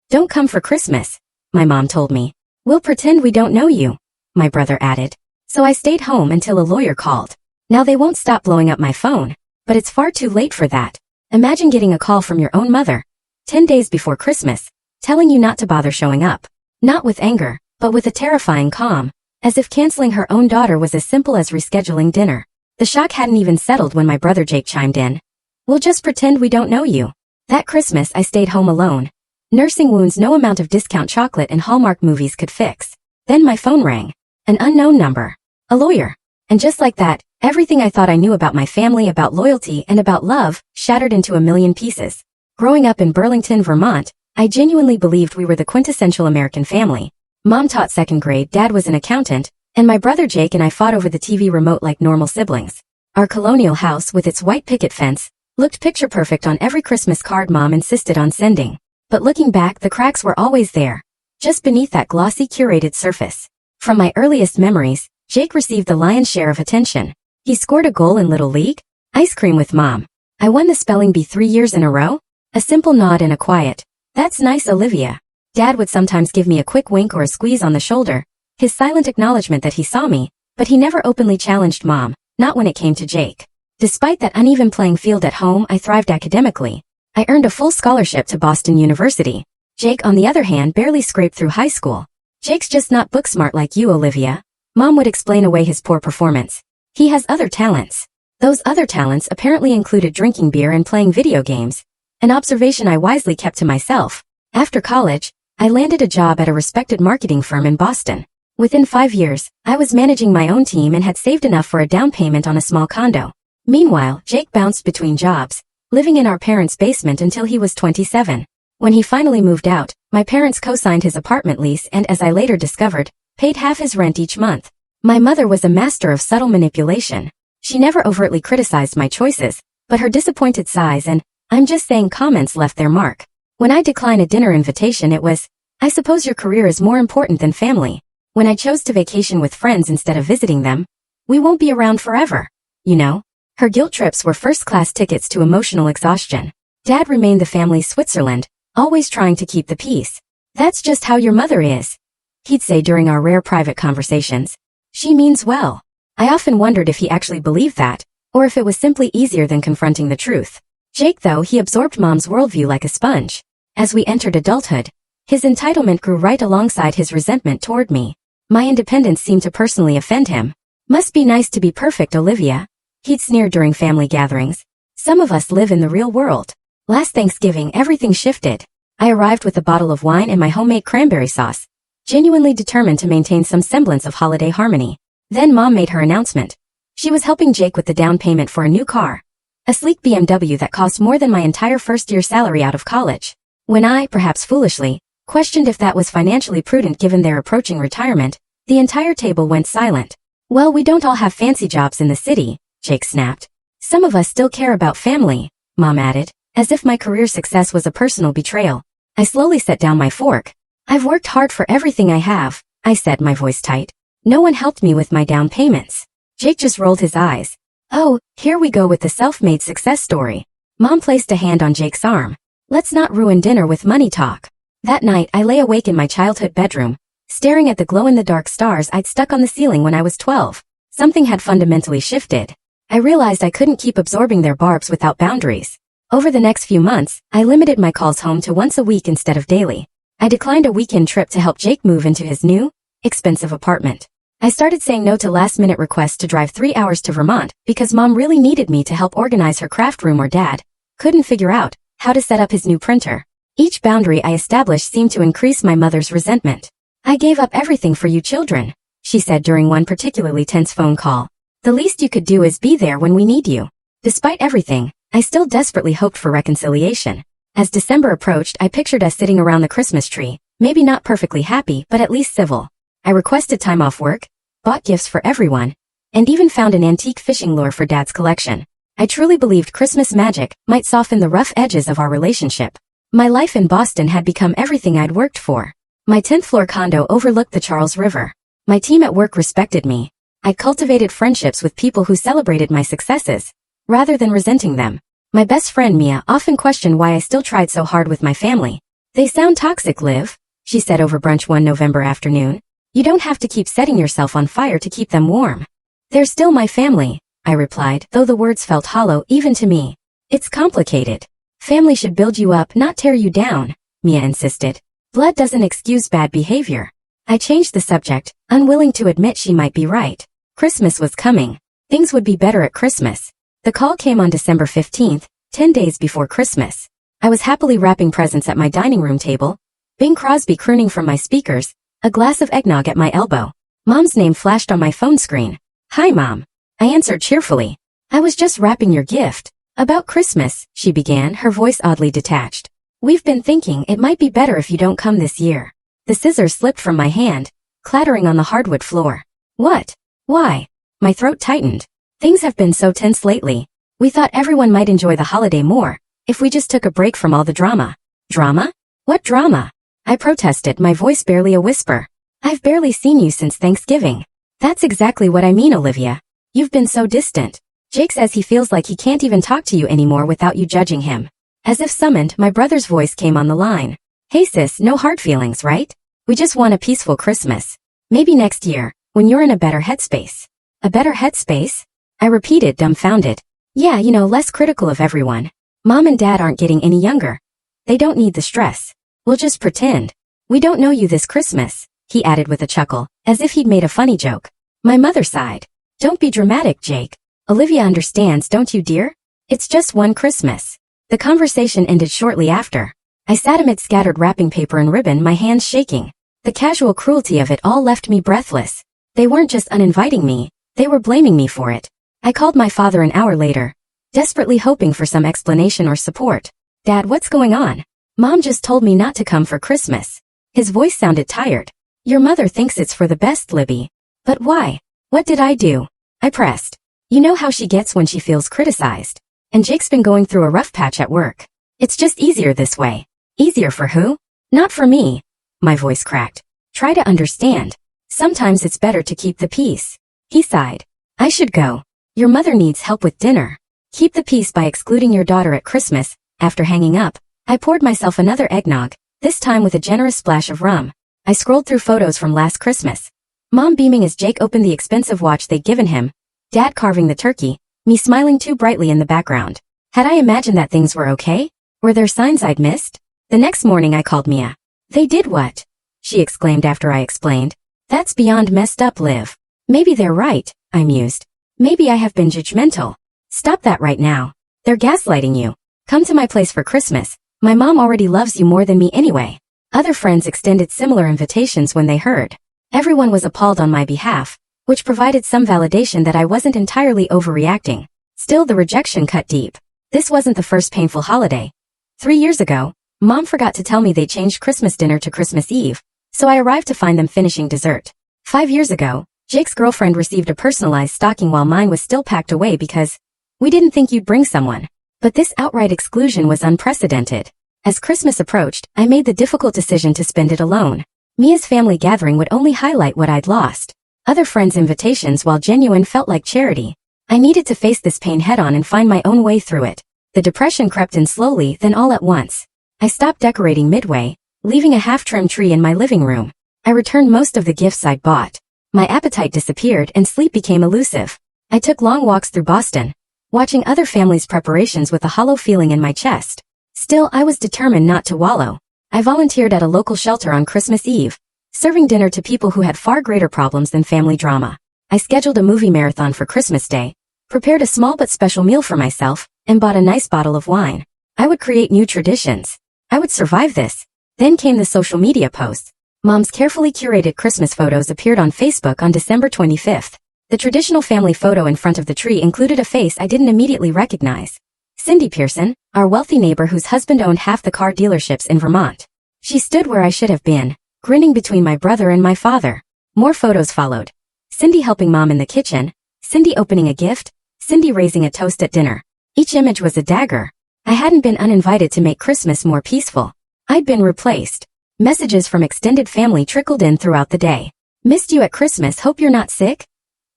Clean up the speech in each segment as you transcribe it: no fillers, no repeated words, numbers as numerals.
"Don't come for Christmas," my mom told me. "We'll pretend we don't know you," my brother added. So I stayed home until a lawyer called. Now they won't stop blowing up my phone, but it's far too late for that. Imagine getting a call from your own mother, 10 days before Christmas, telling you not to bother showing up. Not with anger, but with a terrifying calm, as if canceling her own daughter was as simple as rescheduling dinner. The shock hadn't even settled when my brother Jake chimed in. "We'll just pretend we don't know you." That Christmas I stayed home alone, nursing wounds no amount of discount chocolate and Hallmark movies could fix. Then my phone rang. An unknown number. A lawyer. And just like that, everything I thought I knew about my family, about loyalty, and about love, shattered into a million pieces. Growing up in Burlington, Vermont, I genuinely believed we were the quintessential American family. Mom taught second grade, Dad was an accountant, and my brother Jake and I fought over the TV remote like normal siblings. Our colonial house with its white picket fence looked picture perfect on every Christmas card Mom insisted on sending. But looking back, the cracks were always there, just beneath that glossy curated surface. From my earliest memories, Jake received the lion's share of attention. He scored a goal in Little League, ice cream with Mom. I won the spelling bee 3 years in a row. A simple nod and a quiet, "That's nice, Olivia." Dad would sometimes give me a quick wink or a squeeze on the shoulder, his silent acknowledgement that he saw me, but he never openly challenged Mom, not when it came to Jake. Despite that uneven playing field at home, I thrived academically. I earned a full scholarship to Boston University. Jake, on the other hand, barely scraped through high school. "Jake's just not book smart like you, Olivia," Mom would explain away his poor performance. "He has other talents." Those other talents apparently included drinking beer and playing video games, an observation I wisely kept to myself. After college, I landed a job at a respected marketing firm in Boston. Within 5 years, I was managing my own team and had saved enough for a down payment on a small condo. Meanwhile, Jake bounced between jobs, living in our parents' basement until he was 27. When he finally moved out, my parents co-signed his apartment lease and, as I later discovered, paid half his rent each month. My mother was a master of subtle manipulation. She never overtly criticized my choices, but her disappointed sighs and, "I'm just saying," comments left their mark. When I declined a dinner invitation, it was, "I suppose your career is more important than family." When I chose to vacation with friends instead of visiting them, "We won't be around forever, you know." Her guilt trips were first-class tickets to emotional exhaustion. Dad remained the family's Switzerland, always trying to keep the peace. "That's just how your mother is," he'd say during our rare private conversations. "She means well." I often wondered if he actually believed that, or if it was simply easier than confronting the truth. Jake, though, he absorbed Mom's worldview like a sponge. As we entered adulthood, his entitlement grew right alongside his resentment toward me. My independence seemed to personally offend him. "Must be nice to be perfect, Olivia," he'd sneer during family gatherings. "Some of us live in the real world." Last Thanksgiving, everything shifted. I arrived with a bottle of wine and my homemade cranberry sauce, genuinely determined to maintain some semblance of holiday harmony. Then Mom made her announcement. She was helping Jake with the down payment for a new car, a sleek BMW that cost more than my entire first-year salary out of college. When I, perhaps foolishly, questioned if that was financially prudent given their approaching retirement, the entire table went silent. "Well, we don't all have fancy jobs in the city," Jake snapped. "Some of us still care about family," Mom added, as if my career success was a personal betrayal. I slowly set down my fork. "I've worked hard for everything I have," I said, my voice tight. "No one helped me with my down payments." Jake just rolled his eyes. "Oh, here we go with the self-made success story." Mom placed a hand on Jake's arm. "Let's not ruin dinner with money talk." That night, I lay awake in my childhood bedroom, staring at the glow-in-the-dark stars I'd stuck on the ceiling when I was 12. Something had fundamentally shifted. I realized I couldn't keep absorbing their barbs without boundaries. Over the next few months, I limited my calls home to once a week instead of daily. I declined a weekend trip to help Jake move into his new, expensive apartment. I started saying no to last-minute requests to drive 3 hours to Vermont because Mom really needed me to help organize her craft room, or Dad couldn't figure out how to set up his new printer. Each boundary I established seemed to increase my mother's resentment. "I gave up everything for you children," she said during one particularly tense phone call. "The least you could do is be there when we need you." Despite everything, I still desperately hoped for reconciliation. As December approached, I pictured us sitting around the Christmas tree, maybe not perfectly happy, but at least civil. I requested time off work, bought gifts for everyone, and even found an antique fishing lure for Dad's collection. I truly believed Christmas magic might soften the rough edges of our relationship. My life in Boston had become everything I'd worked for. My 10th-floor condo overlooked the Charles River. My team at work respected me. I cultivated friendships with people who celebrated my successes, rather than resenting them. My best friend Mia often questioned why I still tried so hard with my family. They sound toxic, Liv, she said over brunch one November afternoon. You don't have to keep setting yourself on fire to keep them warm. They're still my family, I replied, though the words felt hollow even to me. It's complicated. Family should build you up, not tear you down, Mia insisted. Blood doesn't excuse bad behavior. I changed the subject, unwilling to admit she might be right. Christmas was coming. Things would be better at Christmas. The call came on December 15th, 10 days before Christmas. I was happily wrapping presents at my dining room table, Bing Crosby crooning from my speakers, a glass of eggnog at my elbow. Mom's name flashed on my phone screen. Hi, Mom. I answered cheerfully. I was just wrapping your gift. About Christmas, she began, her voice oddly detached. We've been thinking it might be better if you don't come this year. The scissors slipped from my hand, clattering on the hardwood floor. What? Why? My throat tightened. Things have been so tense lately. We thought everyone might enjoy the holiday more if we just took a break from all the drama. Drama? What drama? I protested, my voice barely a whisper. I've barely seen you since Thanksgiving. That's exactly what I mean, Olivia. You've been so distant. Jake says he feels like he can't even talk to you anymore without you judging him. As if summoned, my brother's voice came on the line. Hey sis, no hard feelings, right? We just want a peaceful Christmas. Maybe next year, when you're in a better headspace. A better headspace? I repeated, dumbfounded. Yeah, less critical of everyone. Mom and Dad aren't getting any younger. They don't need the stress. We'll just pretend. We don't know you this Christmas, he added with a chuckle, as if he'd made a funny joke. My mother sighed. Don't be dramatic, Jake. Olivia understands, don't you, dear? It's just one Christmas. The conversation ended shortly after. I sat amid scattered wrapping paper and ribbon, my hands shaking. The casual cruelty of it all left me breathless. They weren't just uninviting me, they were blaming me for it. I called my father an hour later, desperately hoping for some explanation or support. Dad, what's going on? Mom just told me not to come for Christmas. His voice sounded tired. Your mother thinks it's for the best, Libby. But why? What did I do? I pressed. You know how she gets when she feels criticized. And Jake's been going through a rough patch at work. It's just easier this way. Easier for who? Not for me. My voice cracked. Try to understand. Sometimes it's better to keep the peace. He sighed. I should go. Your mother needs help with dinner. Keep the peace by excluding your daughter at Christmas. After hanging up, I poured myself another eggnog, this time with a generous splash of rum. I scrolled through photos from last Christmas. Mom beaming as Jake opened the expensive watch they'd given him, Dad carving the turkey, me smiling too brightly in the background. Had I imagined that things were okay? Were there signs I'd missed? The next morning I called Mia. They did what? She exclaimed after I explained. That's beyond messed up, Liv. Maybe they're right, I mused. Maybe I have been judgmental. Stop that right now. They're gaslighting you. Come to my place for Christmas. My mom already loves you more than me anyway. Other friends extended similar invitations when they heard. Everyone was appalled on my behalf, which provided some validation that I wasn't entirely overreacting. Still, the rejection cut deep. This wasn't the first painful holiday. 3 years ago, Mom forgot to tell me they changed Christmas dinner to Christmas Eve, so I arrived to find them finishing dessert. 5 years ago, Jake's girlfriend received a personalized stocking while mine was still packed away because we didn't think you'd bring someone. But this outright exclusion was unprecedented. As Christmas approached, I made the difficult decision to spend it alone. Mia's family gathering would only highlight what I'd lost. Other friends' invitations, while genuine, felt like charity. I needed to face this pain head-on and find my own way through it. The depression crept in slowly, then all at once. I stopped decorating midway, leaving a half-trimmed tree in my living room. I returned most of the gifts I'd bought. My appetite disappeared and sleep became elusive. I took long walks through Boston, watching other families' preparations with a hollow feeling in my chest. Still, I was determined not to wallow. I volunteered at a local shelter on Christmas Eve, serving dinner to people who had far greater problems than family drama. I scheduled a movie marathon for Christmas Day, prepared a small but special meal for myself, and bought a nice bottle of wine. I would create new traditions. I would survive this. Then came the social media posts. Mom's carefully curated Christmas photos appeared on Facebook on December 25th. The traditional family photo in front of the tree included a face I didn't immediately recognize. Cindy Pearson, our wealthy neighbor whose husband owned half the car dealerships in Vermont. She stood where I should have been, grinning between my brother and my father. More photos followed. Cindy helping Mom in the kitchen, Cindy opening a gift, Cindy raising a toast at dinner. Each image was a dagger. I hadn't been uninvited to make Christmas more peaceful. I'd been replaced. Messages from extended family trickled in throughout the day. Missed you at Christmas, hope you're not sick?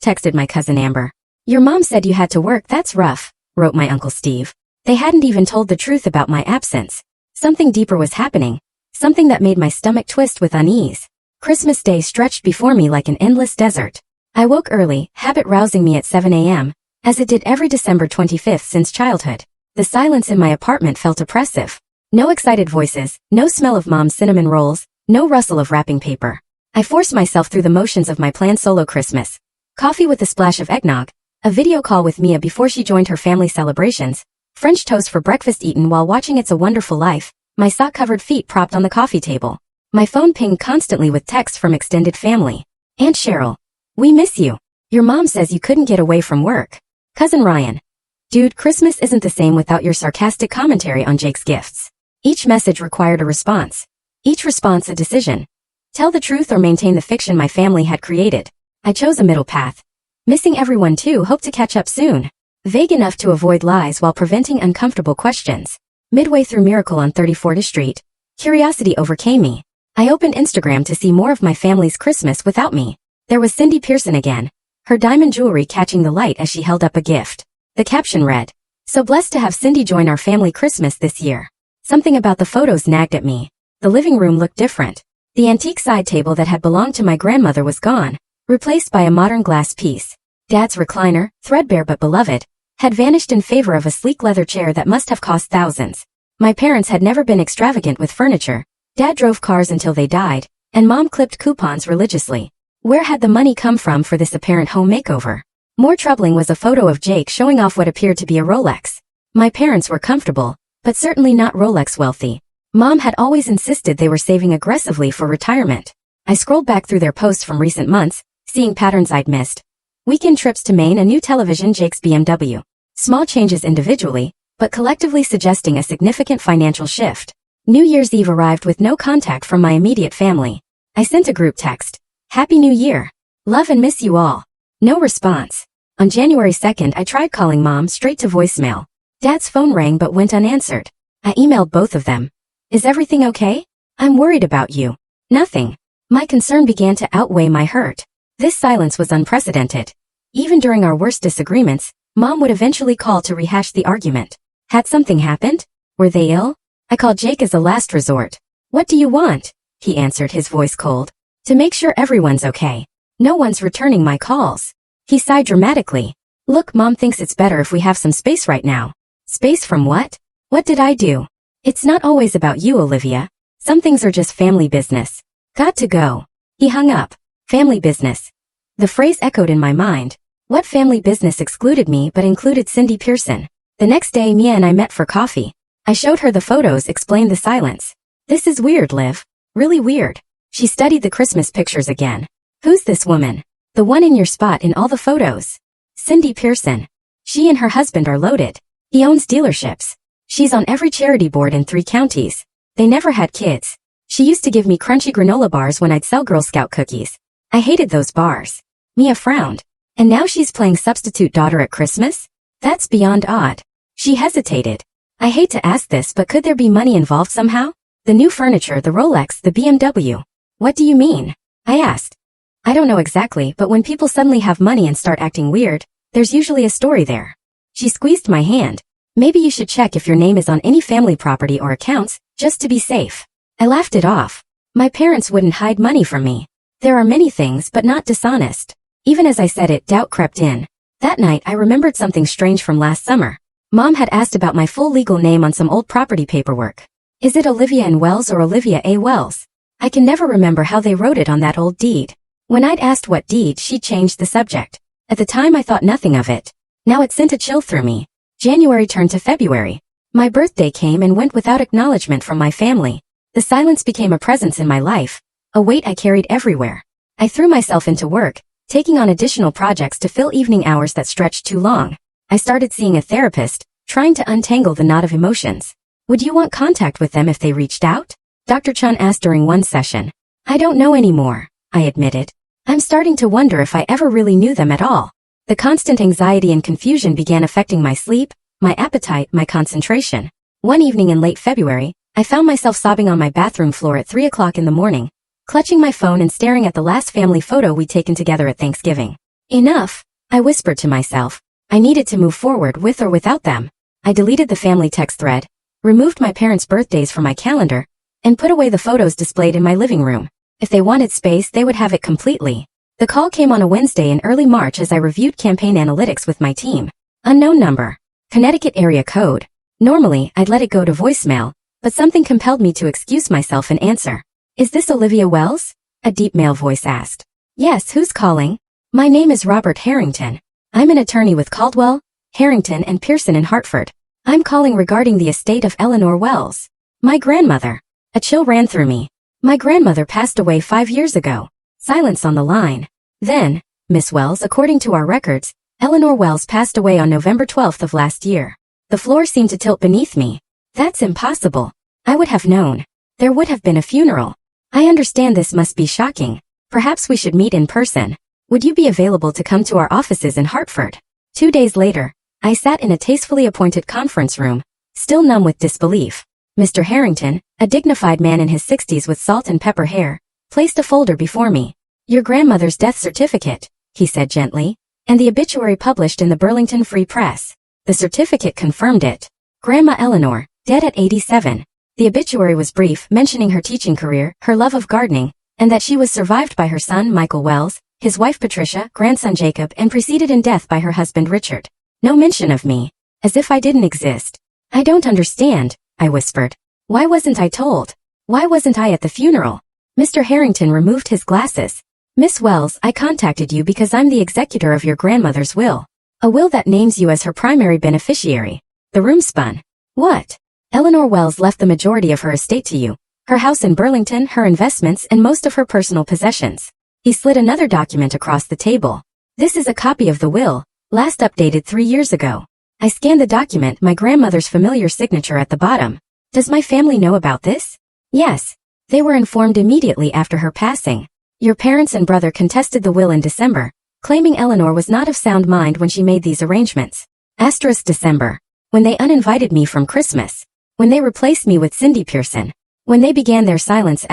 Texted my cousin Amber. Your mom said you had to work, that's rough, wrote my Uncle Steve. They hadn't even told the truth about my absence. Something deeper was happening. something that made my stomach twist with unease. Christmas Day stretched before me like an endless desert. I woke early, habit rousing me at 7 a.m., as it did every December 25th since childhood. The silence in my apartment felt oppressive. No excited voices, no smell of Mom's cinnamon rolls, no rustle of wrapping paper. I forced myself through the motions of my planned solo Christmas. Coffee with a splash of eggnog, a video call with Mia before she joined her family celebrations, French toast for breakfast eaten while watching It's a Wonderful Life, my sock-covered feet propped on the coffee table. My phone pinged constantly with texts from extended family. Aunt Cheryl, we miss you. Your mom says you couldn't get away from work. Cousin Ryan, dude, Christmas isn't the same without your sarcastic commentary on Jake's gifts. Each message required a response. Each response a decision. Tell the truth or maintain the fiction my family had created. I chose a middle path. Missing everyone too, hope to catch up soon. Vague enough to avoid lies while preventing uncomfortable questions. Midway through Miracle on 34th Street, curiosity overcame me. I opened Instagram to see more of my family's Christmas without me. There was Cindy Pearson again, her diamond jewelry catching the light as she held up a gift. The caption read, "So blessed to have Cindy join our family Christmas this year." Something about the photos nagged at me. The living room looked different. The antique side table that had belonged to my grandmother was gone, replaced by a modern glass piece. Dad's recliner, threadbare but beloved, had vanished in favor of a sleek leather chair that must have cost thousands. My parents had never been extravagant with furniture. Dad drove cars until they died, and Mom clipped coupons religiously. Where had the money come from for this apparent home makeover? More troubling was a photo of Jake showing off what appeared to be a Rolex. My parents were comfortable, but certainly not Rolex wealthy. Mom had always insisted they were saving aggressively for retirement. I scrolled back through their posts from recent months, seeing patterns I'd missed. Weekend trips to Maine, a new television, Jake's BMW. Small changes individually, but collectively suggesting a significant financial shift. New Year's Eve arrived with no contact from my immediate family. I sent a group text. Happy New Year. Love and miss you all. No response. On January 2nd, I tried calling Mom straight to voicemail. Dad's phone rang but went unanswered. I emailed both of them. Is everything okay? I'm worried about you. Nothing. My concern began to outweigh my hurt. This silence was unprecedented. Even during our worst disagreements, Mom would eventually call to rehash the argument. Had something happened? Were they ill? I called Jake as a last resort. What do you want? He answered, his voice cold. To make sure everyone's okay. No one's returning my calls. He sighed dramatically. Look, Mom thinks it's better if we have some space right now. Space from what? What did I do? It's not always about you, Olivia. Some things are just family business. Got to go. He hung up. Family business. The phrase echoed in my mind. What family business excluded me but included Cindy Pearson? The next day, Mia and I met for coffee. I showed her the photos, explained the silence. This is weird, Liv. Really weird. She studied the Christmas pictures again. Who's this woman? The one in your spot in all the photos. Cindy Pearson. She and her husband are loaded. He owns dealerships. She's on every charity board in 3 counties. They never had kids. She used to give me crunchy granola bars when I'd sell Girl Scout cookies. I hated those bars. Mia frowned. And now she's playing substitute daughter at Christmas? That's beyond odd. She hesitated. I hate to ask this, but could there be money involved somehow? The new furniture, the Rolex, the BMW. What do you mean? I asked. I don't know exactly, but when people suddenly have money and start acting weird, there's usually a story there. She squeezed my hand. Maybe you should check if your name is on any family property or accounts, just to be safe. I laughed it off. My parents wouldn't hide money from me. There are many things, but not dishonest. Even as I said it, doubt crept in. That night, I remembered something strange from last summer. Mom had asked about my full legal name on some old property paperwork. Is it Olivia N. Wells or Olivia A. Wells? I can never remember how they wrote it on that old deed. When I'd asked what deed, she changed the subject. At the time, I thought nothing of it. Now it sent a chill through me. January turned to February. My birthday came and went without acknowledgement from my family. The silence became a presence in my life, a weight I carried everywhere. I threw myself into work, taking on additional projects to fill evening hours that stretched too long. I started seeing a therapist, trying to untangle the knot of emotions. Would you want contact with them if they reached out? Dr. Chun asked during one session. I don't know anymore, I admitted. I'm starting to wonder if I ever really knew them at all. The constant anxiety and confusion began affecting my sleep, my appetite, my concentration. One evening in late February, I found myself sobbing on my bathroom floor at 3 o'clock in the morning, clutching my phone and staring at the last family photo we'd taken together at Thanksgiving. Enough, I whispered to myself. I needed to move forward with or without them. I deleted the family text thread, removed my parents' birthdays from my calendar, and put away the photos displayed in my living room. If they wanted space, they would have it completely. The call came on a Wednesday in early March as I reviewed campaign analytics with my team. Unknown number. Connecticut area code. Normally, I'd let it go to voicemail, but something compelled me to excuse myself and answer. Is this Olivia Wells? A deep male voice asked. Yes, who's calling? My name is Robert Harrington. I'm an attorney with Caldwell, Harrington and Pearson in Hartford. I'm calling regarding the estate of Eleanor Wells. My grandmother. A chill ran through me. My grandmother passed away 5 years ago. Silence on the line. Then, Miss Wells, according to our records, Eleanor Wells passed away on November 12th of last year. The floor seemed to tilt beneath me. That's impossible. I would have known. There would have been a funeral. I understand this must be shocking. Perhaps we should meet in person. Would you be available to come to our offices in Hartford? 2 days later, I sat in a tastefully appointed conference room, still numb with disbelief. Mr. Harrington, a dignified man in his 60s with salt and pepper hair, placed a folder before me. Your grandmother's death certificate, he said gently, and the obituary published in the Burlington Free Press. The certificate confirmed it. Grandma Eleanor, dead at 87. The obituary was brief, mentioning her teaching career, her love of gardening, and that she was survived by her son Michael Wells, his wife Patricia, grandson Jacob, and preceded in death by her husband Richard. No mention of me. As if I didn't exist. I don't understand, I whispered. Why wasn't I told? Why wasn't I at the funeral? Mr. Harrington removed his glasses. Miss Wells, I contacted you because I'm the executor of your grandmother's will. A will that names you as her primary beneficiary. The room spun. What? Eleanor Wells left the majority of her estate to you. Her house in Burlington, her investments, and most of her personal possessions. He slid another document across the table. This is a copy of the will, last updated 3 years ago. I scanned the document, my grandmother's familiar signature at the bottom. Does my family know about this? Yes. They were informed immediately after her passing. Your parents and brother contested the will in December, claiming Eleanor was not of sound mind when she made these arrangements. December. When they uninvited me from Christmas. When they replaced me with Cindy Pearson. When they began their silence.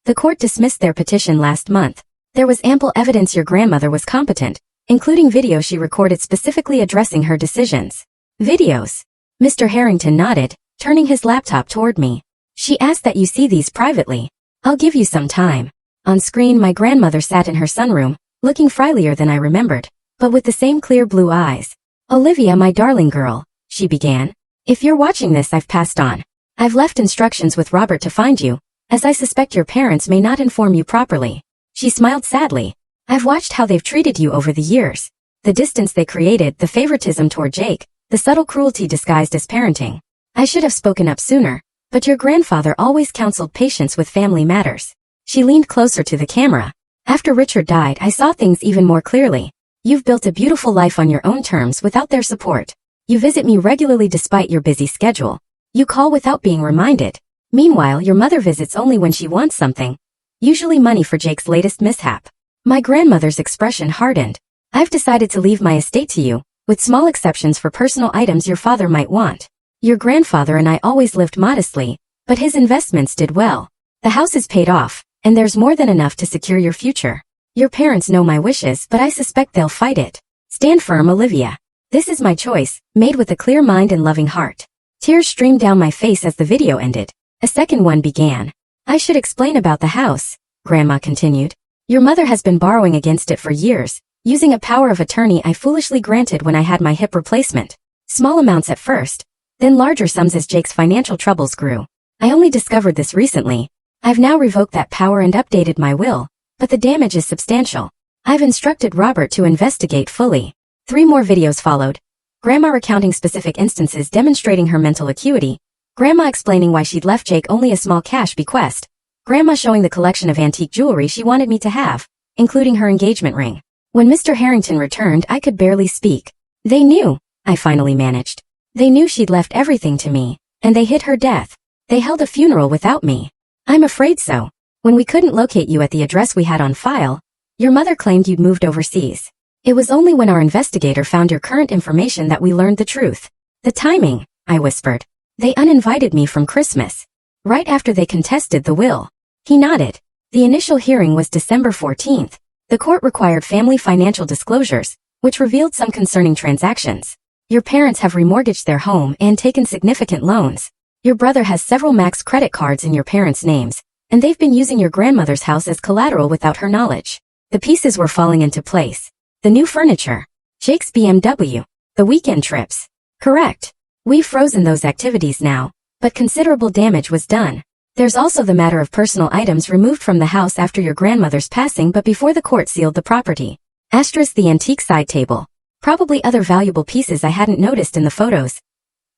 The court dismissed their petition last month. There was ample evidence your grandmother was competent, including video she recorded specifically addressing her decisions. Videos. Mr. Harrington nodded, turning his laptop toward me. She asked that you see these privately. I'll give you some time. On screen, my grandmother sat in her sunroom, looking friendlier than I remembered, but with the same clear blue eyes. Olivia, my darling girl, she began. If you're watching this, I've passed on. I've left instructions with Robert to find you, as I suspect your parents may not inform you properly. She smiled sadly. I've watched how they've treated you over the years. The distance they created, the favoritism toward Jake, the subtle cruelty disguised as parenting. I should have spoken up sooner, but your grandfather always counseled patience with family matters. She leaned closer to the camera. After Richard died, I saw things even more clearly. You've built a beautiful life on your own terms without their support. You visit me regularly despite your busy schedule. You call without being reminded. Meanwhile, your mother visits only when she wants something. Usually money for Jake's latest mishap. My grandmother's expression hardened. I've decided to leave my estate to you, with small exceptions for personal items your father might want. Your grandfather and I always lived modestly, but his investments did well. The house is paid off, and there's more than enough to secure your future. Your parents know my wishes, but I suspect they'll fight it. Stand firm, Olivia. This is my choice, made with a clear mind and loving heart. Tears streamed down my face as the video ended. A second one began. I should explain about the house, Grandma continued. Your mother has been borrowing against it for years, using a power of attorney I foolishly granted when I had my hip replacement. Small amounts at first, then larger sums as Jake's financial troubles grew. I only discovered this recently. I've now revoked that power and updated my will, but the damage is substantial. I've instructed Robert to investigate fully. 3 more videos followed. Grandma recounting specific instances demonstrating her mental acuity. Grandma explaining why she'd left Jake only a small cash bequest. Grandma showing the collection of antique jewelry she wanted me to have, including her engagement ring. When Mr. Harrington returned, I could barely speak. They knew, I finally managed. They knew she'd left everything to me, and they hid her death. They held a funeral without me. I'm afraid so. When we couldn't locate you at the address we had on file, your mother claimed you'd moved overseas. It was only when our investigator found your current information that we learned the truth. The timing, I whispered. They uninvited me from Christmas. Right after they contested the will. He nodded. The initial hearing was December 14th. The court required family financial disclosures, which revealed some concerning transactions. Your parents have remortgaged their home and taken significant loans. Your brother has several Max credit cards in your parents' names, and they've been using your grandmother's house as collateral without her knowledge. The pieces were falling into place. The new furniture. Jake's BMW. The weekend trips. Correct. We've frozen those activities now, but considerable damage was done. There's also the matter of personal items removed from the house after your grandmother's passing but before the court sealed the property. Asterisk the antique side table. Probably other valuable pieces I hadn't noticed in the photos.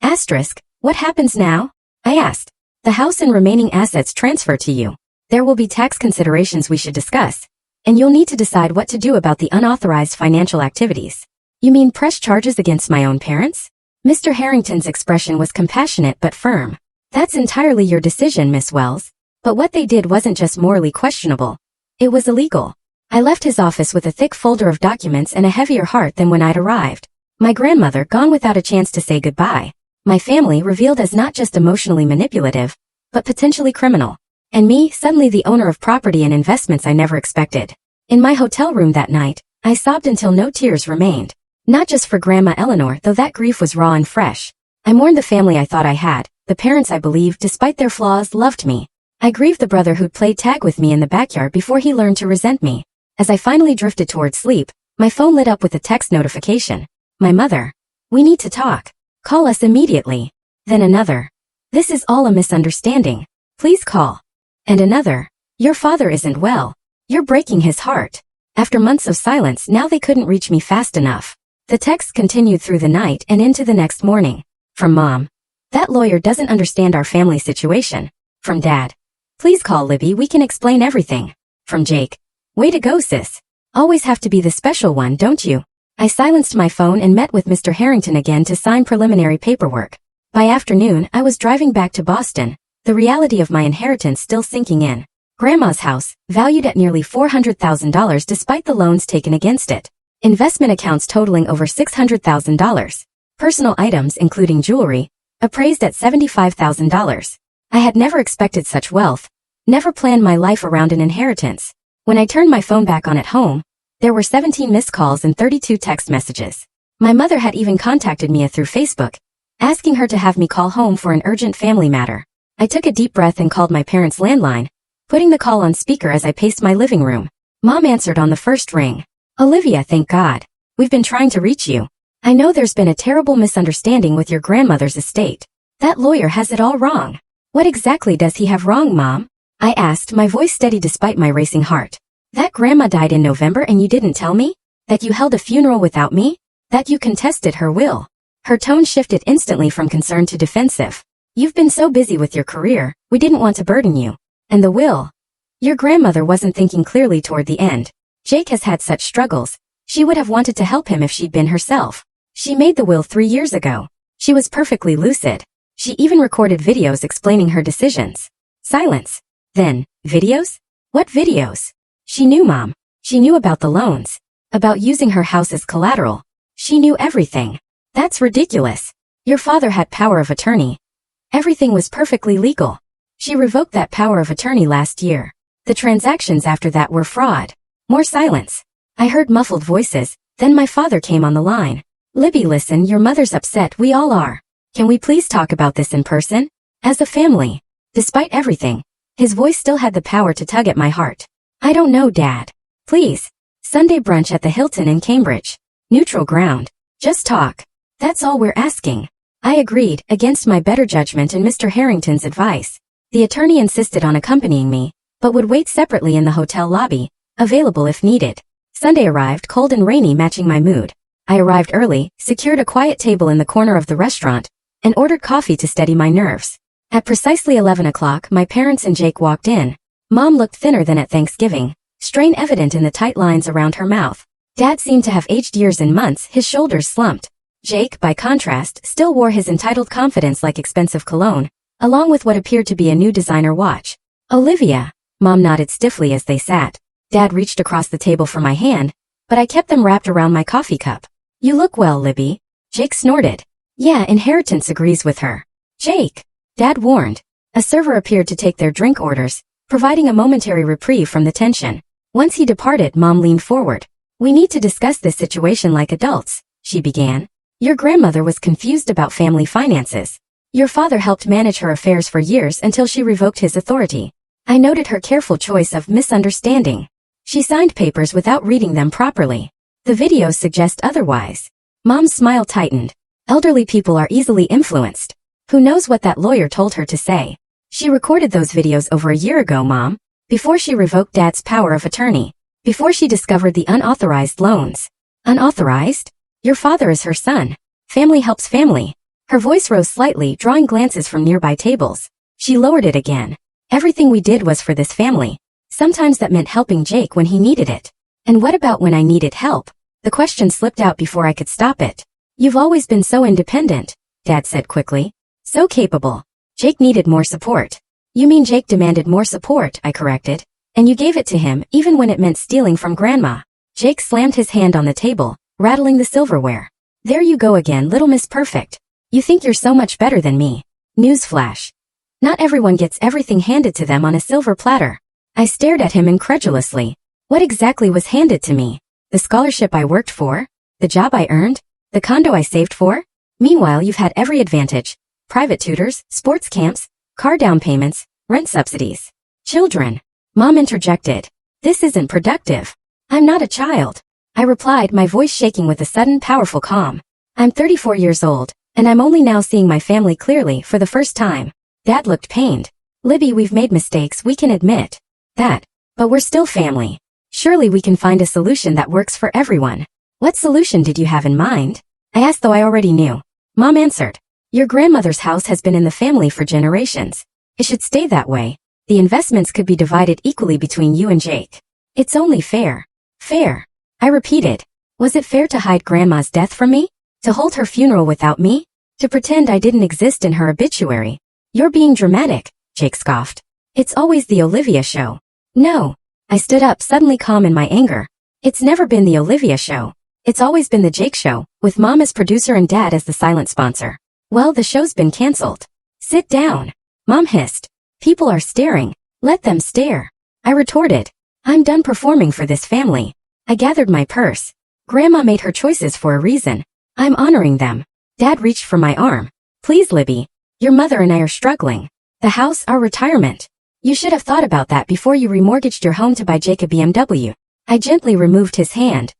Asterisk, what happens now? I asked. The house and remaining assets transfer to you. There will be tax considerations we should discuss, and you'll need to decide what to do about the unauthorized financial activities. You mean press charges against my own parents? Mr. Harrington's expression was compassionate but firm. That's entirely your decision, Miss Wells. But what they did wasn't just morally questionable. It was illegal. I left his office with a thick folder of documents and a heavier heart than when I'd arrived. My grandmother gone without a chance to say goodbye. My family revealed as not just emotionally manipulative, but potentially criminal. And me, suddenly the owner of property and investments I never expected. In my hotel room that night, I sobbed until no tears remained. Not just for Grandma Eleanor, though that grief was raw and fresh. I mourned the family I thought I had. The parents I believed, despite their flaws, loved me. I grieved the brother who'd played tag with me in the backyard before he learned to resent me. As I finally drifted toward sleep, my phone lit up with a text notification. My mother. We need to talk. Call us immediately. Then another. This is all a misunderstanding. Please call. And another. Your father isn't well. You're breaking his heart. After months of silence, now they couldn't reach me fast enough. The texts continued through the night and into the next morning. From Mom. That lawyer doesn't understand our family situation. From Dad. Please call Libby, we can explain everything. From Jake. Way to go, sis. Always have to be the special one, don't you? I silenced my phone and met with Mr. Harrington again to sign preliminary paperwork. By afternoon, I was driving back to Boston, the reality of my inheritance still sinking in. Grandma's house, valued at nearly $400,000 despite the loans taken against it. Investment accounts totaling over $600,000. Personal items, including jewelry, appraised at $75,000. I had never expected such wealth, never planned my life around an inheritance. When I turned my phone back on at home, there were 17 missed calls and 32 text messages. My mother had even contacted me through Facebook, asking her to have me call home for an urgent family matter. I took a deep breath and called my parents' landline, putting the call on speaker as I paced my living room. Mom answered on the first ring. Olivia, thank God. We've been trying to reach you. I know there's been a terrible misunderstanding with your grandmother's estate. That lawyer has it all wrong. What exactly does he have wrong, Mom? I asked, my voice steady despite my racing heart. That grandma died in November and you didn't tell me? That you held a funeral without me? That you contested her will? Her tone shifted instantly from concern to defensive. You've been so busy with your career, we didn't want to burden you. And the will? Your grandmother wasn't thinking clearly toward the end. Jake has had such struggles. She would have wanted to help him if she'd been herself. She made the will 3 years ago. She was perfectly lucid. She even recorded videos explaining her decisions. Silence. Then, videos? What videos? She knew, Mom. She knew about the loans. About using her house as collateral. She knew everything. That's ridiculous. Your father had power of attorney. Everything was perfectly legal. She revoked that power of attorney last year. The transactions after that were fraud. More silence. I heard muffled voices, then my father came on the line. Libby, listen, your mother's upset, we all are. Can we please talk about this in person? As a family. Despite everything, his voice still had the power to tug at my heart. I don't know, Dad. Please. Sunday brunch at the Hilton in Cambridge. Neutral ground. Just talk. That's all we're asking. I agreed, against my better judgment and Mr. Harrington's advice. The attorney insisted on accompanying me, but would wait separately in the hotel lobby, available if needed. Sunday arrived, cold and rainy, matching my mood. I arrived early, secured a quiet table in the corner of the restaurant, and ordered coffee to steady my nerves. At precisely 11 o'clock, my parents and Jake walked in. Mom looked thinner than at Thanksgiving, strain evident in the tight lines around her mouth. Dad seemed to have aged years and months, his shoulders slumped. Jake, by contrast, still wore his entitled confidence like expensive cologne, along with what appeared to be a new designer watch. Olivia. Mom nodded stiffly as they sat. Dad reached across the table for my hand, but I kept them wrapped around my coffee cup. You look well, Libby. Jake snorted. Yeah, inheritance agrees with her. Jake. Dad warned. A server appeared to take their drink orders, providing a momentary reprieve from the tension. Once he departed, Mom leaned forward. We need to discuss this situation like adults, she began. Your grandmother was confused about family finances. Your father helped manage her affairs for years until she revoked his authority. I noted her careful choice of misunderstanding. She signed papers without reading them properly. The videos suggest otherwise. Mom's smile tightened. Elderly people are easily influenced. Who knows what that lawyer told her to say? She recorded those videos over a year ago, Mom, before she revoked Dad's power of attorney, before she discovered the unauthorized loans. Unauthorized? Your father is her son. Family helps family. Her voice rose slightly, drawing glances from nearby tables. She lowered it again. Everything we did was for this family. Sometimes that meant helping Jake when he needed it. And what about when I needed help? The question slipped out before I could stop it. You've always been so independent, Dad said quickly. So capable. Jake needed more support. You mean Jake demanded more support, I corrected. And you gave it to him, even when it meant stealing from Grandma. Jake slammed his hand on the table, rattling the silverware. There you go again, little Miss Perfect. You think you're so much better than me. Newsflash. Not everyone gets everything handed to them on a silver platter. I stared at him incredulously. What exactly was handed to me? The scholarship I worked for? The job I earned? The condo I saved for? Meanwhile, you've had every advantage. Private tutors, sports camps, car down payments, rent subsidies. Children. Mom interjected. This isn't productive. I'm not a child. I replied, my voice shaking with a sudden, powerful calm. I'm 34 years old, and I'm only now seeing my family clearly for the first time. Dad looked pained. Libby, we've made mistakes, we can admit that. But we're still family. Surely we can find a solution that works for everyone. What solution did you have in mind? I asked, though I already knew. Mom answered. Your grandmother's house has been in the family for generations. It should stay that way. The investments could be divided equally between you and Jake. It's only fair. Fair. I repeated. Was it fair to hide Grandma's death from me? To hold her funeral without me? To pretend I didn't exist in her obituary? You're being dramatic, Jake scoffed. It's always the Olivia show. No. I stood up, suddenly calm in my anger. It's never been the Olivia show. It's always been the Jake show, with Mom as producer and Dad as the silent sponsor. Well, the show's been canceled. Sit down. Mom hissed. People are staring. Let them stare. I retorted. I'm done performing for this family. I gathered my purse. Grandma made her choices for a reason. I'm honoring them. Dad reached for my arm. Please, Libby. Your mother and I are struggling. The house, our retirement. You should have thought about that before you remortgaged your home to buy Jake a BMW. I gently removed his hand.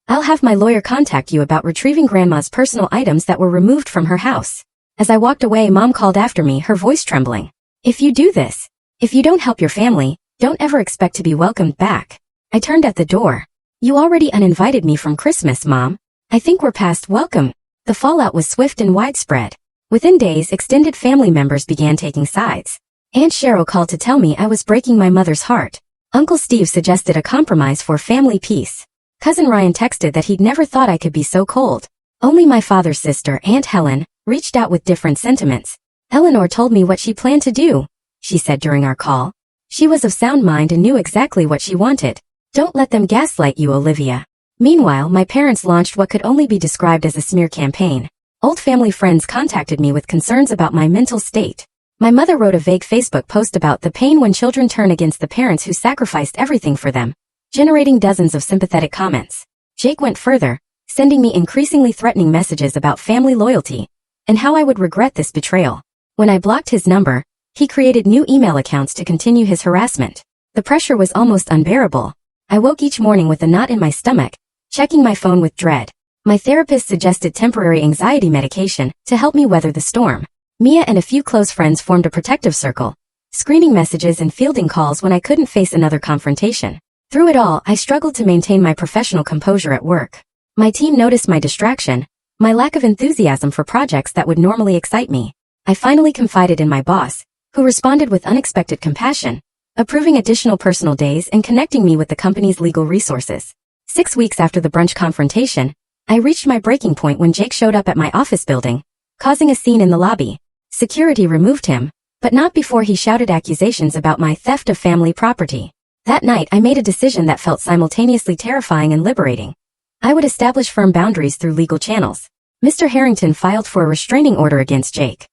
I'll have my lawyer contact you about retrieving Grandma's personal items that were removed from her house. As I walked away, Mom called after me, her voice trembling. If you do this, if you don't help your family, don't ever expect to be welcomed back. I turned at the door. You already uninvited me from Christmas, Mom. I think we're past welcome. The fallout was swift and widespread. Within days, extended family members began taking sides. Aunt Cheryl called to tell me I was breaking my mother's heart. Uncle Steve suggested a compromise for family peace. Cousin Ryan texted that he'd never thought I could be so cold. Only my father's sister, Aunt Helen, reached out with different sentiments. Eleanor told me what she planned to do, she said during our call. She was of sound mind and knew exactly what she wanted. Don't let them gaslight you, Olivia. Meanwhile, my parents launched what could only be described as a smear campaign. Old family friends contacted me with concerns about my mental state. My mother wrote a vague Facebook post about the pain when children turn against the parents who sacrificed everything for them, generating dozens of sympathetic comments. Jake went further, sending me increasingly threatening messages about family loyalty and how I would regret this betrayal. When I blocked his number, he created new email accounts to continue his harassment. The pressure was almost unbearable. I woke each morning with a knot in my stomach, checking my phone with dread. My therapist suggested temporary anxiety medication to help me weather the storm. Mia and a few close friends formed a protective circle, screening messages and fielding calls when I couldn't face another confrontation. Through it all, I struggled to maintain my professional composure at work. My team noticed my distraction, my lack of enthusiasm for projects that would normally excite me. I finally confided in my boss, who responded with unexpected compassion, approving additional personal days and connecting me with the company's legal resources. 6 weeks after the brunch confrontation, I reached my breaking point when Jake showed up at my office building, causing a scene in the lobby. Security removed him, but not before he shouted accusations about my theft of family property. That night, I made a decision that felt simultaneously terrifying and liberating. I would establish firm boundaries through legal channels. Mr. Harrington filed for a restraining order against Jake.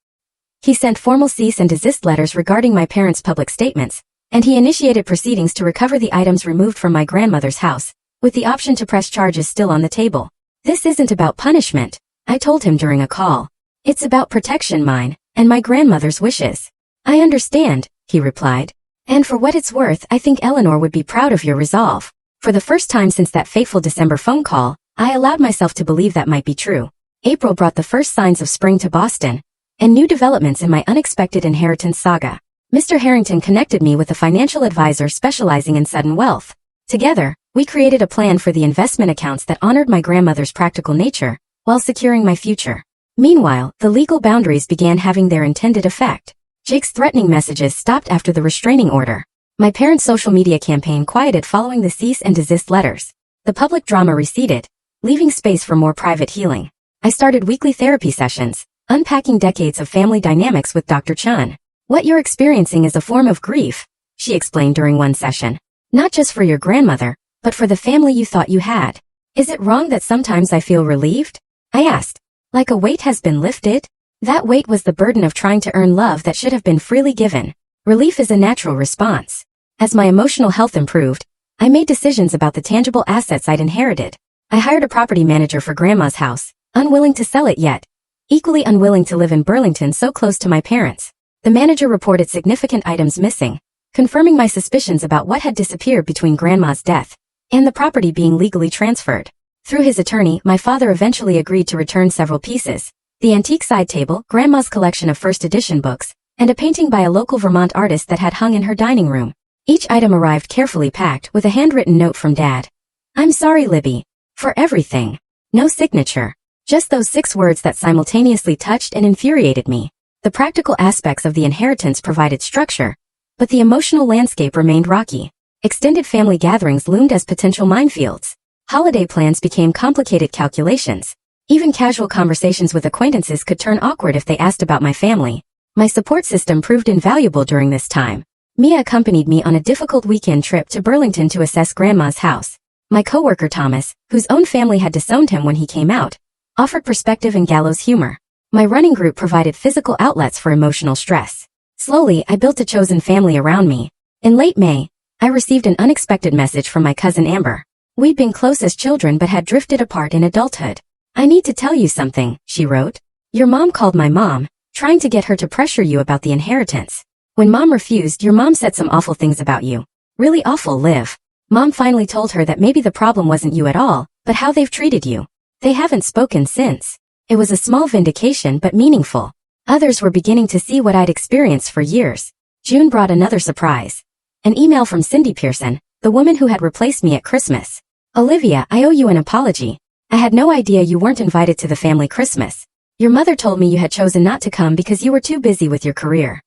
He sent formal cease and desist letters regarding my parents' public statements, and he initiated proceedings to recover the items removed from my grandmother's house, with the option to press charges still on the table. This isn't about punishment, I told him during a call. It's about protection, mine and my grandmother's wishes. I understand, he replied. And for what it's worth, I think Eleanor would be proud of your resolve. For the first time since that fateful December phone call, I allowed myself to believe that might be true. April brought the first signs of spring to Boston, and new developments in my unexpected inheritance saga. Mr. Harrington connected me with a financial advisor specializing in sudden wealth. Together, we created a plan for the investment accounts that honored my grandmother's practical nature, while securing my future. Meanwhile, the legal boundaries began having their intended effect. Jake's threatening messages stopped after the restraining order. My parents' social media campaign quieted following the cease and desist letters. The public drama receded, leaving space for more private healing. I started weekly therapy sessions, unpacking decades of family dynamics with Dr. Chun. What you're experiencing is a form of grief, she explained during one session. Not just for your grandmother, but for the family you thought you had. Is it wrong that sometimes I feel relieved? I asked. Like a weight has been lifted? That weight was the burden of trying to earn love that should have been freely given. Relief is a natural response. As my emotional health improved, I made decisions about the tangible assets I'd inherited. I hired a property manager for Grandma's house, unwilling to sell it yet, equally unwilling to live in Burlington so close to my parents. The manager reported significant items missing, confirming my suspicions about what had disappeared between Grandma's death and the property being legally transferred. Through his attorney, my father eventually agreed to return several pieces: the antique side table, Grandma's collection of first edition books, and a painting by a local Vermont artist that had hung in her dining room. Each item arrived carefully packed with a handwritten note from Dad. "I'm sorry, Libby, for everything." No signature. Just those 6 words that simultaneously touched and infuriated me. The practical aspects of the inheritance provided structure, but the emotional landscape remained rocky. Extended family gatherings loomed as potential minefields. Holiday plans became complicated calculations. Even casual conversations with acquaintances could turn awkward if they asked about my family. My support system proved invaluable during this time. Mia accompanied me on a difficult weekend trip to Burlington to assess Grandma's house. My coworker Thomas, whose own family had disowned him when he came out, offered perspective and gallows humor. My running group provided physical outlets for emotional stress. Slowly, I built a chosen family around me. In late May, I received an unexpected message from my cousin Amber. We'd been close as children but had drifted apart in adulthood. "I need to tell you something," she wrote. "Your mom called my mom, trying to get her to pressure you about the inheritance. When Mom refused, your mom said some awful things about you. Really awful, Liv. Mom finally told her that maybe the problem wasn't you at all, but how they've treated you. They haven't spoken since." It was a small vindication but meaningful. Others were beginning to see what I'd experienced for years. June brought another surprise. An email from Cindy Pearson, the woman who had replaced me at Christmas. "Olivia, I owe you an apology. I had no idea you weren't invited to the family Christmas. Your mother told me you had chosen not to come because you were too busy with your career.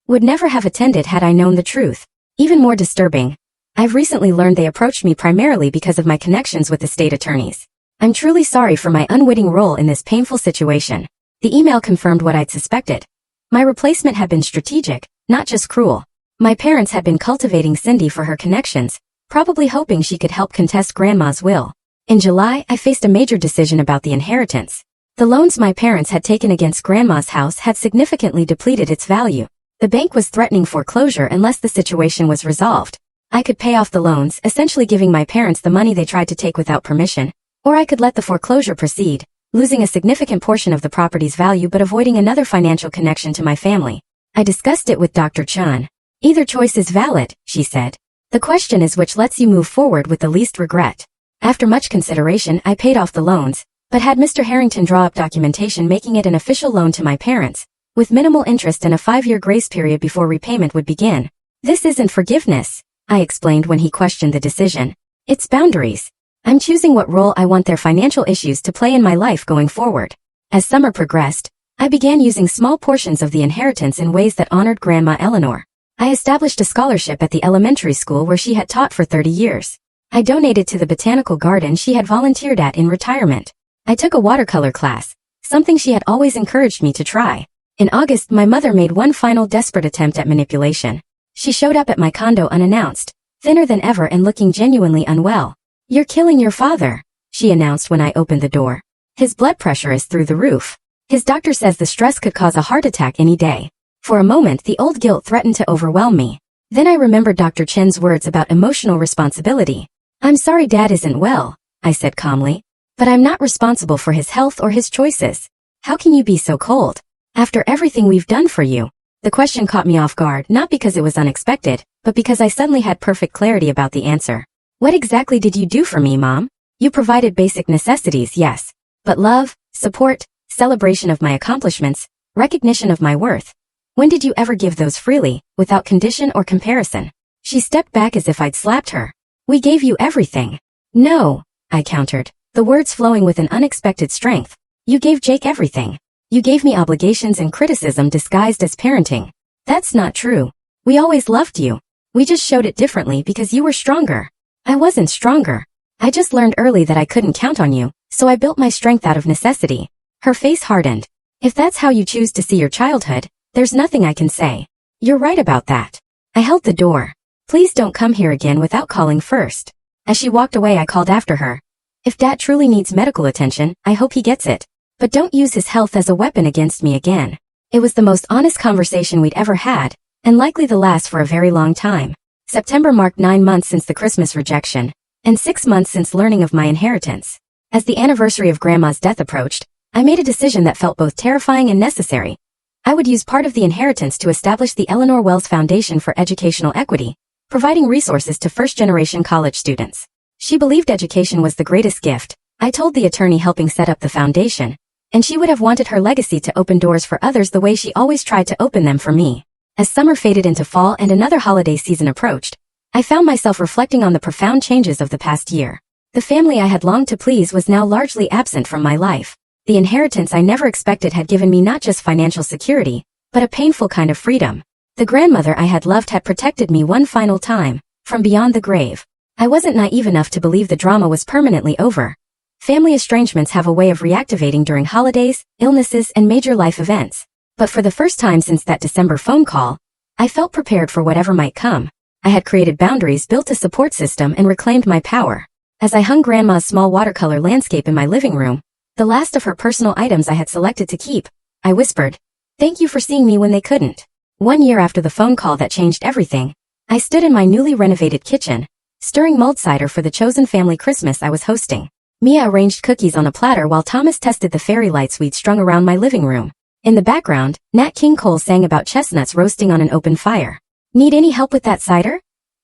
Would never have attended had I known the truth. Even more disturbing, I've recently learned they approached me primarily because of my connections with the state attorneys. I'm truly sorry for my unwitting role in this painful situation." The email confirmed what I'd suspected. My replacement had been strategic, not just cruel. My parents had been cultivating Cindy for her connections, probably hoping she could help contest Grandma's will. In July, I faced a major decision about the inheritance. The loans my parents had taken against Grandma's house had significantly depleted its value. The bank was threatening foreclosure unless the situation was resolved. I could pay off the loans, essentially giving my parents the money they tried to take without permission, or I could let the foreclosure proceed, losing a significant portion of the property's value but avoiding another financial connection to my family. I discussed it with Dr. Chun. "Either choice is valid," she said. "The question is which lets you move forward with the least regret." After much consideration, I paid off the loans, but had Mr. Harrington draw up documentation making it an official loan to my parents, with minimal interest and a 5-year grace period before repayment would begin. "This isn't forgiveness," I explained when he questioned the decision. "It's boundaries. I'm choosing what role I want their financial issues to play in my life going forward." As summer progressed, I began using small portions of the inheritance in ways that honored Grandma Eleanor. I established a scholarship at the elementary school where she had taught for 30 years. I donated to the botanical garden she had volunteered at in retirement. I took a watercolor class, something she had always encouraged me to try. In August, my mother made one final desperate attempt at manipulation. She showed up at my condo unannounced, thinner than ever and looking genuinely unwell. "You're killing your father," she announced when I opened the door. "His blood pressure is through the roof. His doctor says the stress could cause a heart attack any day." For a moment, the old guilt threatened to overwhelm me. Then I remembered Dr. Chen's words about emotional responsibility. "I'm sorry Dad isn't well," I said calmly, "but I'm not responsible for his health or his choices. How can you be so cold?" After everything we've done for you. The question caught me off guard, not because it was unexpected, but because I suddenly had perfect clarity about the answer. What exactly did you do for me, Mom? You provided basic necessities, yes. But love, support, celebration of my accomplishments, recognition of my worth. When did you ever give those freely, without condition or comparison? She stepped back as if I'd slapped her. We gave you everything. No, I countered, the words flowing with an unexpected strength. You gave Jake everything. You gave me obligations and criticism disguised as parenting. That's not true. We always loved you. We just showed it differently because you were stronger. I wasn't stronger. I just learned early that I couldn't count on you, so I built my strength out of necessity. Her face hardened. If that's how you choose to see your childhood, there's nothing I can say. You're right about that. I held the door. Please don't come here again without calling first. As she walked away, I called after her. If Dad truly needs medical attention, I hope he gets it. But don't use his health as a weapon against me again. It was the most honest conversation we'd ever had, and likely the last for a very long time. September marked 9 months since the Christmas rejection, and 6 months since learning of my inheritance. As the anniversary of Grandma's death approached, I made a decision that felt both terrifying and necessary. I would use part of the inheritance to establish the Eleanor Wells Foundation for Educational Equity, providing resources to first-generation college students. She believed education was the greatest gift. I told the attorney helping set up the foundation, and she would have wanted her legacy to open doors for others the way she always tried to open them for me. As summer faded into fall and another holiday season approached, I found myself reflecting on the profound changes of the past year. The family I had longed to please was now largely absent from my life. The inheritance I never expected had given me not just financial security, but a painful kind of freedom. The grandmother I had loved had protected me one final time, from beyond the grave. I wasn't naive enough to believe the drama was permanently over. Family estrangements have a way of reactivating during holidays, illnesses, and major life events. But for the first time since that December phone call, I felt prepared for whatever might come. I had created boundaries, built a support system, and reclaimed my power. As I hung Grandma's small watercolor landscape in my living room, the last of her personal items I had selected to keep, I whispered, "Thank you for seeing me when they couldn't." 1 year after the phone call that changed everything, I stood in my newly renovated kitchen, stirring mulled cider for the chosen family Christmas I was hosting. Mia arranged cookies on a platter while Thomas tested the fairy lights we'd strung around my living room. In the background, Nat King Cole sang about chestnuts roasting on an open fire. "Need any help with that cider?"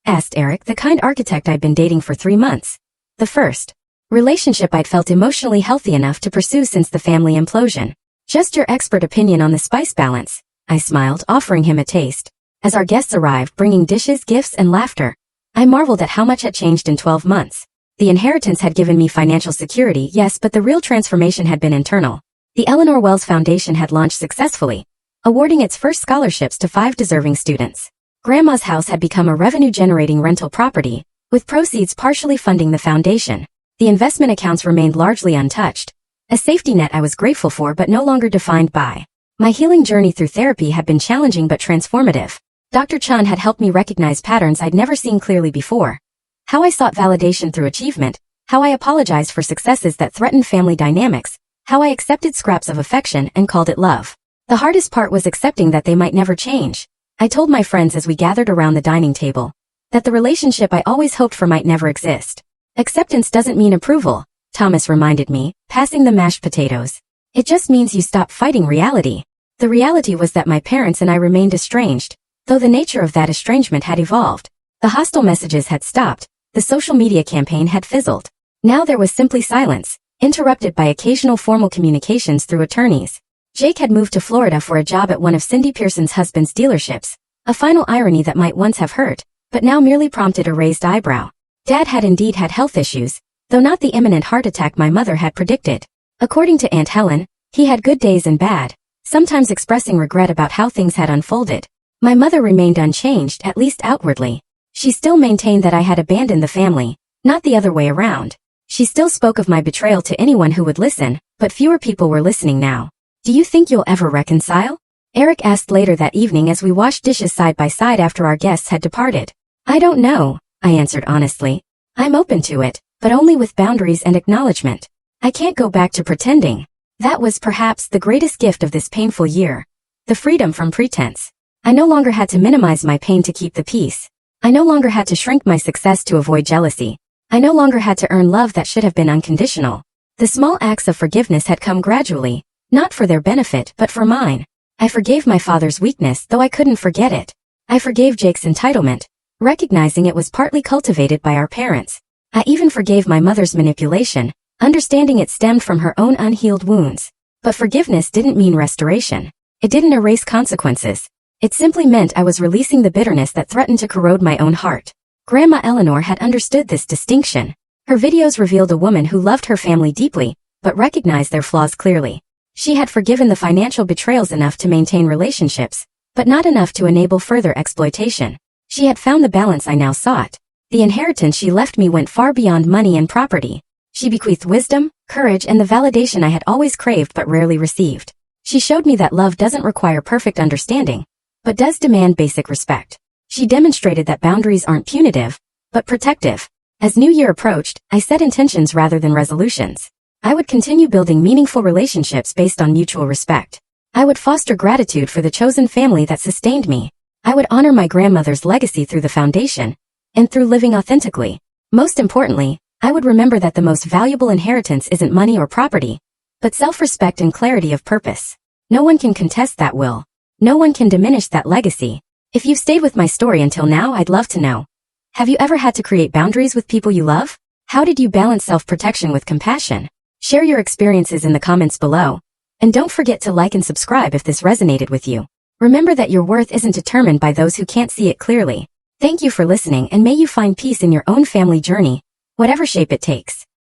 asked Eric, the kind architect I'd been dating for 3 months. The first relationship I'd felt emotionally healthy enough to pursue since the family implosion. "Just your expert opinion on the spice balance," I smiled, offering him a taste. As our guests arrived, bringing dishes, gifts, and laughter, I marveled at how much had changed in 12 months. The inheritance had given me financial security, yes, but the real transformation had been internal. The Eleanor Wells Foundation had launched successfully, awarding its first scholarships to 5 deserving students. Grandma's house had become a revenue-generating rental property, with proceeds partially funding the foundation. The investment accounts remained largely untouched, a safety net I was grateful for but no longer defined by. My healing journey through therapy had been challenging but transformative. Dr. Chun had helped me recognize patterns I'd never seen clearly before. How I sought validation through achievement, how I apologized for successes that threatened family dynamics, how I accepted scraps of affection and called it love. The hardest part was accepting that they might never change. I told my friends as we gathered around the dining table that the relationship I always hoped for might never exist. "Acceptance doesn't mean approval," Thomas reminded me, passing the mashed potatoes. "It just means you stop fighting reality." The reality was that my parents and I remained estranged, though the nature of that estrangement had evolved. The hostile messages had stopped, the social media campaign had fizzled. Now there was simply silence, interrupted by occasional formal communications through attorneys. Jake had moved to Florida for a job at one of Cindy Pearson's husband's dealerships, a final irony that might once have hurt, but now merely prompted a raised eyebrow. Dad had indeed had health issues, though not the imminent heart attack my mother had predicted. According to Aunt Helen, he had good days and bad, sometimes expressing regret about how things had unfolded. My mother remained unchanged, at least outwardly. She still maintained that I had abandoned the family, not the other way around. She still spoke of my betrayal to anyone who would listen, but fewer people were listening now. "Do you think you'll ever reconcile?" Eric asked later that evening as we washed dishes side by side after our guests had departed. "I don't know," I answered honestly. "I'm open to it, but only with boundaries and acknowledgement. I can't go back to pretending." That was perhaps the greatest gift of this painful year. The freedom from pretense. I no longer had to minimize my pain to keep the peace. I no longer had to shrink my success to avoid jealousy. I no longer had to earn love that should have been unconditional. The small acts of forgiveness had come gradually, not for their benefit but for mine. I forgave my father's weakness, though I couldn't forget it. I forgave Jake's entitlement, recognizing it was partly cultivated by our parents. I even forgave my mother's manipulation, understanding it stemmed from her own unhealed wounds. But forgiveness didn't mean restoration. It didn't erase consequences. It simply meant I was releasing the bitterness that threatened to corrode my own heart. Grandma Eleanor had understood this distinction. Her videos revealed a woman who loved her family deeply, but recognized their flaws clearly. She had forgiven the financial betrayals enough to maintain relationships, but not enough to enable further exploitation. She had found the balance I now sought. The inheritance she left me went far beyond money and property. She bequeathed wisdom, courage, and the validation I had always craved but rarely received. She showed me that love doesn't require perfect understanding, but does demand basic respect. She demonstrated that boundaries aren't punitive, but protective. As New Year approached, I set intentions rather than resolutions. I would continue building meaningful relationships based on mutual respect. I would foster gratitude for the chosen family that sustained me. I would honor my grandmother's legacy through the foundation, and through living authentically. Most importantly, I would remember that the most valuable inheritance isn't money or property, but self-respect and clarity of purpose. No one can contest that will. No one can diminish that legacy. If you've stayed with my story until now, I'd love to know. Have you ever had to create boundaries with people you love? How did you balance self-protection with compassion? Share your experiences in the comments below. And don't forget to like and subscribe if this resonated with you. Remember that your worth isn't determined by those who can't see it clearly. Thank you for listening, and may you find peace in your own family journey, whatever shape it takes.